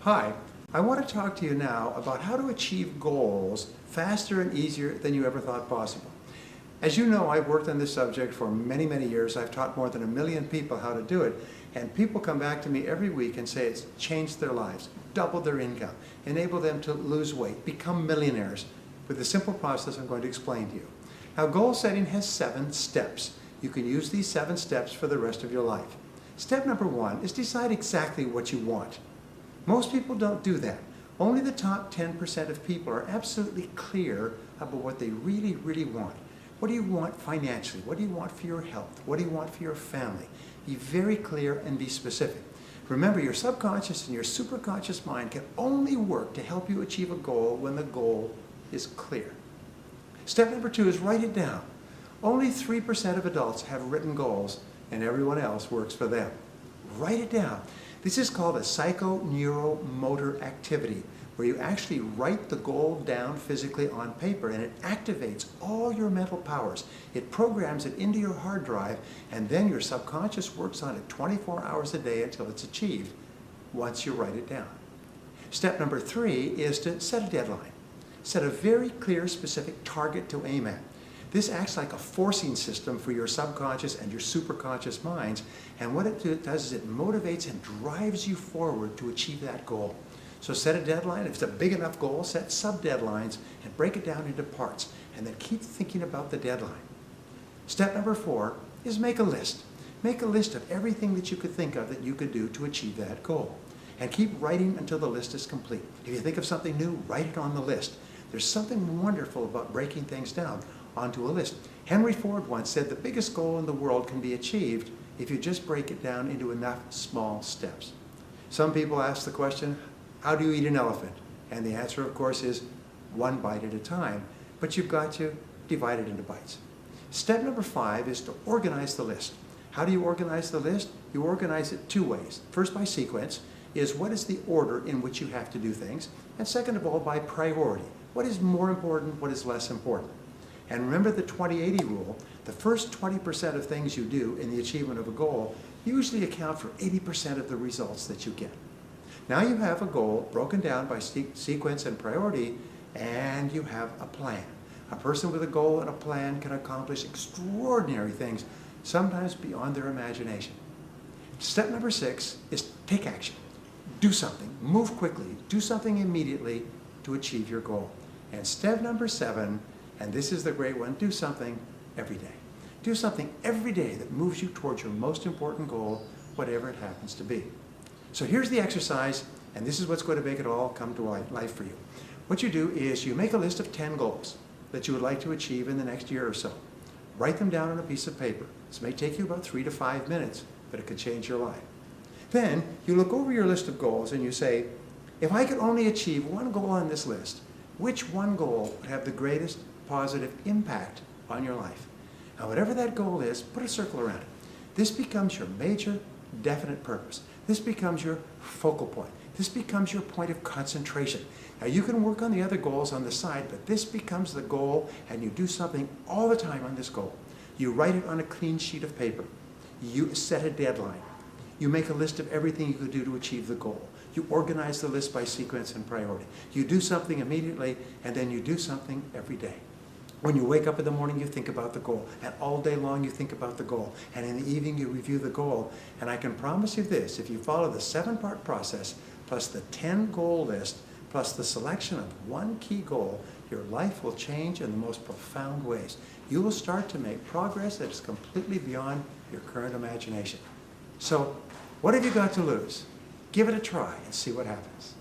Hi, I want to talk to you now about how to achieve goals faster and easier than you ever thought possible. As you know, I've worked on this subject for many, many years. I've taught more than 1 million people how to do it, and people come back to me every week and say it's changed their lives, doubled their income, enabled them to lose weight, become millionaires with the simple process I'm going to explain to you. Now, goal setting has 7 steps. You can use these 7 steps for the rest of your life. Step number 1 is decide exactly what you want. Most people don't do that. Only the top 10% of people are absolutely clear about what they really, really want. What do you want financially? What do you want for your health? What do you want for your family? Be very clear and be specific. Remember, your subconscious and your superconscious mind can only work to help you achieve a goal when the goal is clear. Step number 2 is write it down. Only 3% of adults have written goals, and everyone else works for them. Write it down. This is called a psychoneuromotor activity, where you actually write the goal down physically on paper, and it activates all your mental powers. It programs it into your hard drive, and then your subconscious works on it 24 hours a day until it's achieved, once you write it down. Step number 3 is to set a deadline. Set a very clear, specific target to aim at. This acts like a forcing system for your subconscious and your superconscious minds, and what it does is it motivates and drives you forward to achieve that goal. So set a deadline. If it's a big enough goal, set sub-deadlines and break it down into parts, and then keep thinking about the deadline. Step number 4 is make a list. Make a list of everything that you could think of that you could do to achieve that goal, and keep writing until the list is complete. If you think of something new, write it on the list. There's something wonderful about breaking things down onto a list. Henry Ford once said the biggest goal in the world can be achieved if you just break it down into enough small steps. Some people ask the question, how do you eat an elephant? And the answer, of course, is 1 bite at a time, but you've got to divide it into bites. Step number 5 is to organize the list. How do you organize the list? You organize it 2 ways. First, by sequence, is what is the order in which you have to do things, and second of all, by priority. What is more important, what is less important? And remember the 20-80 rule. The first 20% of things you do in the achievement of a goal usually account for 80% of the results that you get. Now you have a goal broken down by sequence and priority, and you have a plan. A person with a goal and a plan can accomplish extraordinary things, sometimes beyond their imagination. Step number 6 is take action. Do something, move quickly, do something immediately to achieve your goal. And step number 7, and this is the great one, do something every day. Do something every day that moves you towards your most important goal, whatever it happens to be. So here's the exercise, and this is what's going to make it all come to life for you. What you do is you make a list of 10 goals that you would like to achieve in the next year or so. Write them down on a piece of paper. This may take you about 3 to 5 minutes, but it could change your life. Then you look over your list of goals and you say, if I could only achieve one goal on this list, which one goal would have the greatest positive impact on your life? Now, whatever that goal is, put a circle around it. This becomes your major, definite purpose. This becomes your focal point. This becomes your point of concentration. Now, you can work on the other goals on the side, but this becomes the goal, and you do something all the time on this goal. You write it on a clean sheet of paper. You set a deadline. You make a list of everything you could do to achieve the goal. You organize the list by sequence and priority. You do something immediately, and then you do something every day. When you wake up in the morning, you think about the goal, and all day long you think about the goal, and in the evening you review the goal. And I can promise you this, if you follow the 7-part process, plus the 10 goal list, plus the selection of one key goal, your life will change in the most profound ways. You will start to make progress that is completely beyond your current imagination. So, what have you got to lose? Give it a try and see what happens.